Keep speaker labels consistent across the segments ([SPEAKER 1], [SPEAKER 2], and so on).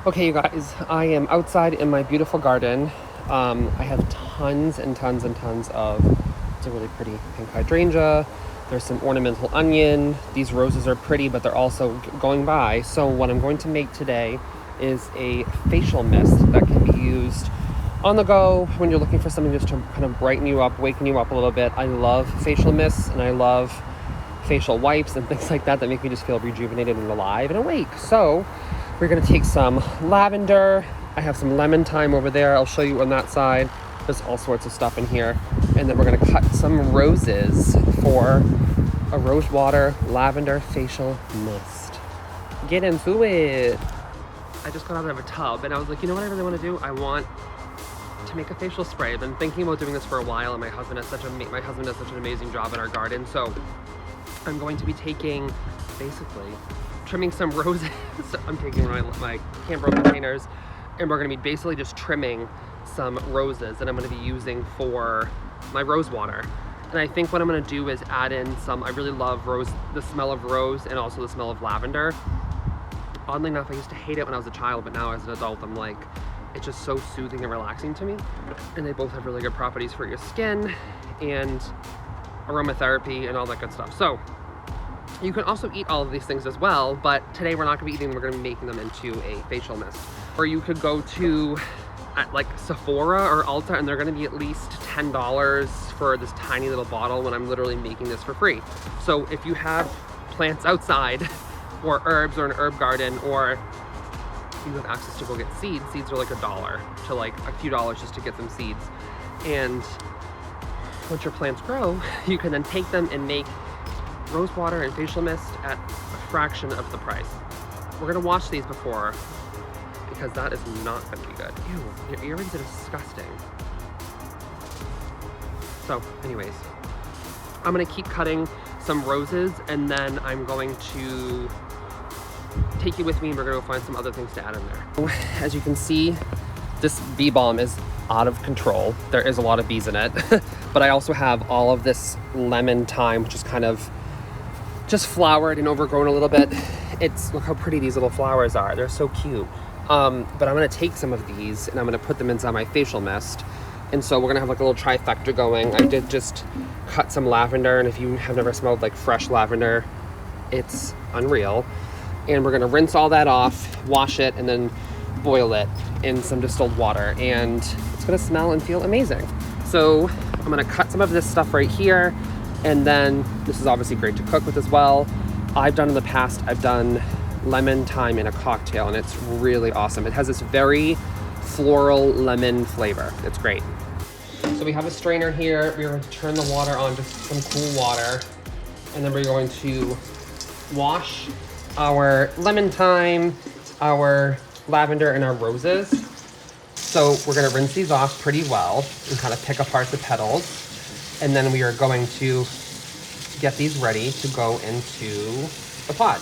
[SPEAKER 1] Okay, you guys, I am outside in my beautiful garden. I have tons and tons and tons of, it's a really pretty pink hydrangea. There's some ornamental onion. These roses are pretty, but they're also going by. So what I'm going to make today is a facial mist that can be used on the go when you're looking for something just to kind of brighten you up, waken you up a little bit. I love facial mists and I love facial wipes and things like that make me just feel rejuvenated and alive and awake. So we're gonna take some lavender. I have some lemon thyme over there. I'll show you on that side. There's all sorts of stuff in here. And then we're gonna cut some roses for a rose water lavender facial mist. Get into it. I just got out of a tub and I was like, you know what I really wanna do? I want to make a facial spray. I've been thinking about doing this for a while and my husband does such an amazing job in our garden. So I'm going to be taking, basically, trimming some roses. I'm taking my Cambro containers and we're gonna be basically just trimming some roses that I'm gonna be using for my rose water. And I think what I'm gonna do is add in some, I really love the smell of rose and also the smell of lavender. Oddly enough, I used to hate it when I was a child, but now as an adult, I'm like, it's just so soothing and relaxing to me. And they both have really good properties for your skin and aromatherapy and all that good stuff. So you can also eat all of these things as well, but today we're not gonna be eating them, we're gonna be making them into a facial mist. Or you could go to like Sephora or Ulta and they're gonna be at least $10 for this tiny little bottle when I'm literally making this for free. So if you have plants outside or herbs or an herb garden, or you have access to go get seeds are like $1 to like a few dollars just to get some seeds. And once your plants grow, you can then take them and make rose water and facial mist at a fraction of the price. We're gonna wash these before because that is not gonna be good. Ew, your earrings are disgusting. So anyways, I'm gonna keep cutting some roses and then I'm going to take you with me and we're gonna go find some other things to add in there. As you can see, this bee balm is out of control. There is a lot of bees in it, but I also have all of this lemon thyme, which is kind of just flowered and overgrown a little bit. Look how pretty these little flowers are. They're so cute. But I'm gonna take some of these and I'm gonna put them inside my facial mist. And so we're gonna have like a little trifecta going. I did just cut some lavender, and if you have never smelled like fresh lavender, it's unreal. And we're gonna rinse all that off, wash it, and then boil it in some distilled water. And it's gonna smell and feel amazing. So I'm gonna cut some of this stuff right here. And then this is obviously great to cook with as well. I've done in the past, I've done lemon thyme in a cocktail and it's really awesome. It has this very floral lemon flavor. It's great. So we have a strainer here. We're going to turn the water on to some cool water. And then we're going to wash our lemon thyme, our lavender, and our roses. So we're gonna rinse these off pretty well and kind of pick apart the petals. And then we are going to get these ready to go into the pot.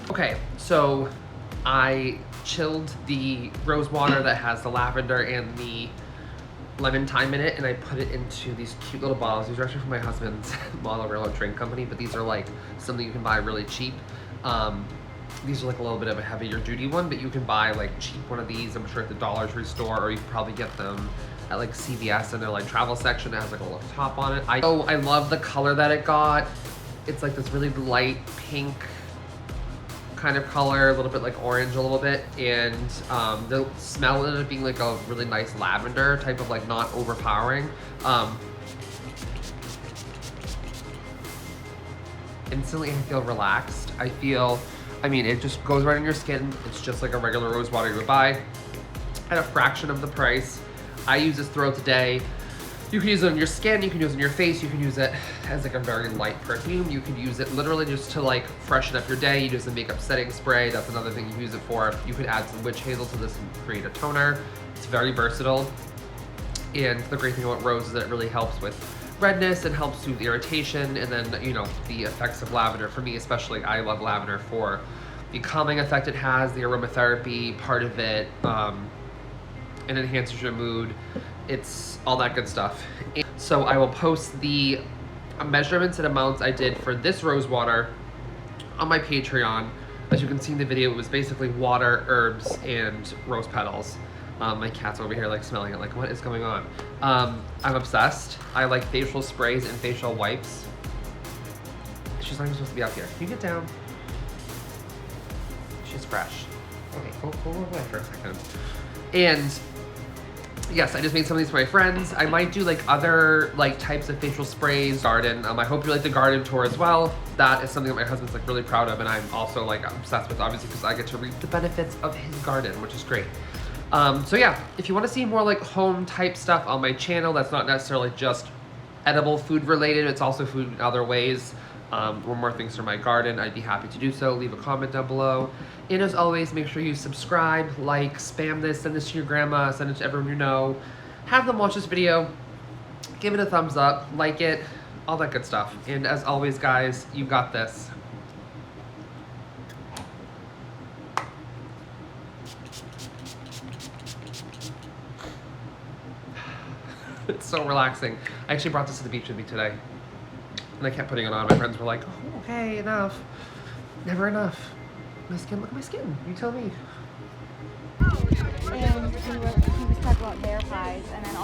[SPEAKER 1] Okay, so I chilled the rose water that has the lavender and the lemon thyme in it, and I put it into these cute little bottles. These are actually from my husband's Lavender drink company, but these are like something you can buy really cheap. These are like a little bit of a heavier duty one, but you can buy like cheap one of these, I'm sure at the Dollar Tree store, or you can probably get them at like CVS in their like travel section that has like a little top on it. I love the color that it got. It's like this really light pink kind of color, a little bit like orange a little bit, and the smell ended up being like a really nice lavender type of, like, not overpowering. Instantly I feel relaxed. I mean, it just goes right on your skin. It's just like a regular rose water you would buy at a fraction of the price. I use this throughout the day. You can use it on your skin, you can use it on your face, you can use it as like a very light perfume. You can use it literally just to like freshen up your day. You use a makeup setting spray, that's another thing you use it for. You could add some witch hazel to this and create a toner. It's very versatile. And the great thing about rose is that it really helps with redness and helps soothe irritation. And then, you know, the effects of lavender, for me especially, I love lavender for the calming effect it has, the aromatherapy part of it. It enhances your mood. It's all that good stuff. And so I will post the measurements and amounts I did for this rose water on my Patreon. As you can see in the video, it was basically water, herbs, and rose petals. My cat's over here like smelling it, like what is going on? I'm obsessed. I like facial sprays and facial wipes. She's not even supposed to be out here. Can you get down? She's fresh. Okay, go away for a second. And yes, I just made some of these for my friends. I might do like other like types of facial sprays, garden. I hope you like the garden tour as well. That is something that my husband's like really proud of, and I'm also like obsessed with, obviously, because I get to reap the benefits of his garden, which is great. So yeah, if you want to see more like home type stuff on my channel, that's not necessarily just edible food related, it's also food in other ways, or more things from my garden, I'd be happy to do so. Leave a comment down below. And as always, make sure you subscribe, like, spam this, send this to your grandma, send it to everyone you know. Have them watch this video, give it a thumbs up, like it, all that good stuff. And as always, guys, you got this. It's so relaxing. I actually brought this to the beach with me today, and I kept putting it on. My friends were like, oh, okay, enough. Never enough. My skin, look at my skin. You tell me.
[SPEAKER 2] And he was talking about bear pies, and then